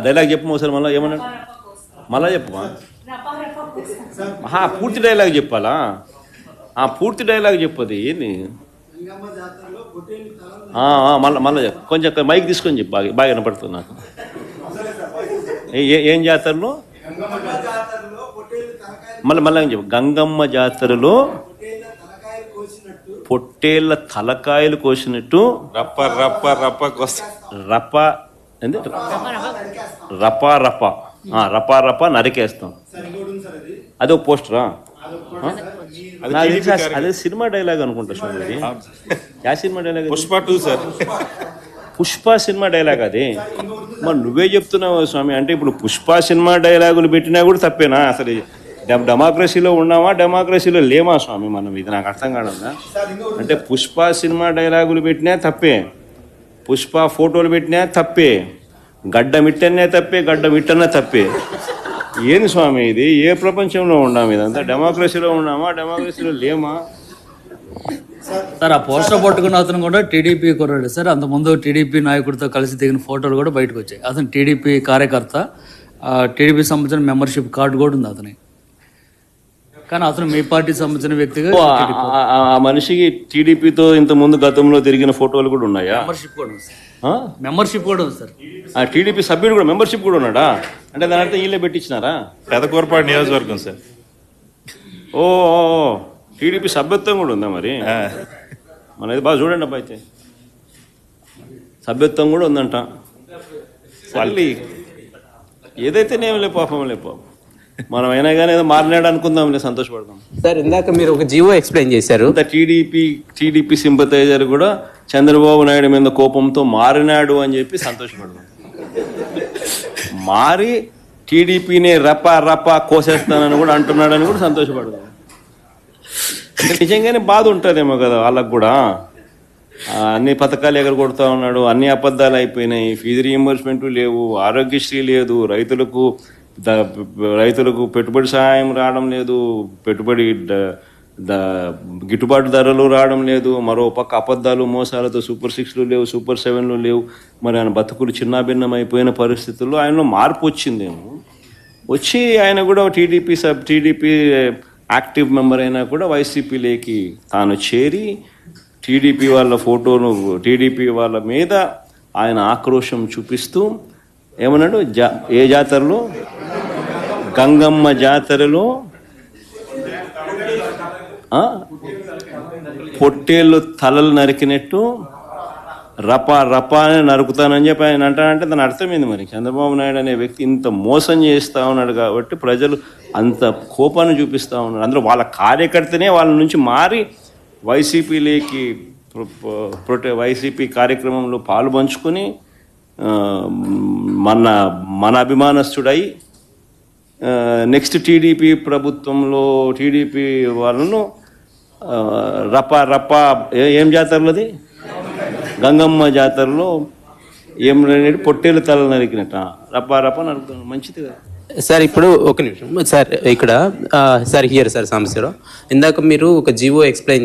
Dialogue చెప్పు ఒకసారి, మళ్ళీ ఏమన్నాడు, మళ్ళా చెప్పు. పూర్తి డైలాగ్ చెప్పాలా? పూర్తి డైలాగ్ చెప్పది ఏంది? మళ్ళీ చెప్పు, కొంచెం మైక్ తీసుకొని చెప్పు, బాగా బాగా వినపడుతుంది నాకు. ఏం జాతరలో? మళ్ళీ చెప్పు. గంగమ్మ జాతరలో పొట్టేళ్ల తలకాయలు కోసినట్టు రప్ప రప్ప రప్ప రప్ప ఏంది? రపా రప రపా రప నరికేస్తాం. అదే ఒక పోస్టరా? అదే సినిమా డైలాగ్ అనుకుంటా స్వామి. యా cinema dialogue? Pushpa 2 sir. Pushpa cinema dialogue అది. మరి నువ్వే చెప్తున్నావు స్వామి. అంటే ఇప్పుడు పుష్ప సినిమా డైలాగులు పెట్టినా కూడా తప్పేనా? అసలు డెమోక్రసీలో ఉన్నామా, డెమోక్రసీలో లేమా స్వామి మనం? ఇది నాకు అర్థం కావడంలా. అంటే పుష్ప సినిమా డైలాగులు పెట్టినా తప్పే, పుష్ప ఫోటోలు పెట్టినా తప్పే, గడ్డ మిట్టనే తప్పే, గడ్డ మిట్టనే తప్పే. ఏంది స్వామి ఇది? ఏ ప్రపంచంలో ఉన్నాము? ఇదంతా డెమోక్రసీలో ఉన్నామా, డెమోక్రసీలో లేమా? సార్, ఆ పోస్టర్ పట్టుకున్న అతను కూడా టీడీపీ కుర్రాడు సార్. అంతకుముందు టీడీపీ నాయకుడితో కలిసి దిగిన ఫోటోలు కూడా బయటకు వచ్చాయి. అతను టీడీపీ కార్యకర్త, టీడీపీ సంబంధించిన మెంబర్షిప్ కార్డు కూడా ఉంది అతని. కానీ అతను మీ పార్టీ సంబంధించిన వ్యక్తిగా. ఆ మనిషికి టీడీపీతో ఇంత ముందు గతంలో తిరిగిన ఫోటోలు కూడా ఉన్నాయా? మెంబర్షిప్ కూడా ఉంది సార్. మెంబర్షిప్ కూడా ఉంది సార్. ఆ టీడీపీ సభ్యుడు కూడా మెంబర్షిప్ కూడా ఉన్నాడా? అంటే దాని అర్థం వీళ్ళే పెట్టించినారా? పెదకూరపాడు నియోజకవర్గం సార్. ఓ టీడీపీ సభ్యత్వం కూడా ఉందా మరి? మనది బాగా చూడండి అబ్బా. అయితే సభ్యత్వం కూడా ఉందంట. మళ్ళీ ఏదైతే నేమలే పాపం లే పాపం. మనం అయినా కానీ ఏదో మారినాడు అనుకుందాంలే, సంతోషపడదాం. సార్, ఇందాక మీరు ఒక జీవో ఎక్స్ప్లెయిన్ చేశారు. టీడీపీ సింపథైజర్ కూడా చంద్రబాబు నాయుడు మీద కోపంతో మారినాడు అని చెప్పి సంతోషపడదాం. మారి టీడీపీని రపా రపా కోసేస్తానని కూడా అంటున్నాడని కూడా సంతోషపడదాం. నిజంగానే బాధ ఉంటుందేమో కదా వాళ్ళకు కూడా. అన్ని పథకాలు ఎగరగొడతా ఉన్నాడు, అన్ని అబద్ధాలు అయిపోయినాయి, ఫీజు రీయింబర్స్మెంట్ లేవు, ఆరోగ్యశ్రీ లేదు, రైతులకు పెట్టుబడి సహాయం రావడం లేదు, పెట్టుబడి గిట్టుబాటు ధరలు రావడం లేదు, మరో పక్క అబద్ధాలు మోసాలతో సూపర్ 6లు లేవు, సూపర్ 7లు లేవు. మరి ఆయన బతుకులు చిన్నాభిన్నం అయిపోయిన పరిస్థితుల్లో ఆయనలో మార్పు వచ్చిందేమో. వచ్చి ఆయన కూడా టీడీపీ యాక్టివ్ మెంబర్ అయినా కూడా వైసీపీలోకి తాను చేరి టీడీపీ వాళ్ళ ఫోటోను, టీడీపీ వాళ్ళ మీద ఆయన ఆక్రోశం చూపిస్తూ ఏమన్నాడు? ఏ జాతరలో? గంగమ్మ జాతరలో పొట్టేళ్ళు తలలు నరికినట్టు రపా రపా అని నరుకుతానని చెప్పి ఆయన అంటానంటే దాని అర్థమైంది. మరి చంద్రబాబు నాయుడు అనే వ్యక్తి ఇంత మోసం చేస్తూ ఉన్నాడు కాబట్టి ప్రజలు అంత కోపాన్ని చూపిస్తూ ఉన్నారు. అందులో వాళ్ళ కార్యకర్తనే వాళ్ళ నుంచి మారి వైసీపీలోకి వైసీపీ కార్యక్రమంలో పాలు పంచుకొని మన అభిమానస్తుడై నెక్స్ట్ టీడీపీ ప్రభుత్వంలో టీడీపీ వాళ్ళను రపా రపా ఏం జాతరలోది? గంగమ్మ జాతరలో ఏం పొట్టేలు తల నరికినట్ట రపా రపా నరుకుతాను. మంచిది కదా సార్. ఇప్పుడు ఒక నిమిషం సార్, ఇక్కడ సార్ హియర్ సార్ సమస్యలో ఇందాక మీరు ఒక జీవో ఎక్స్ప్లెయిన్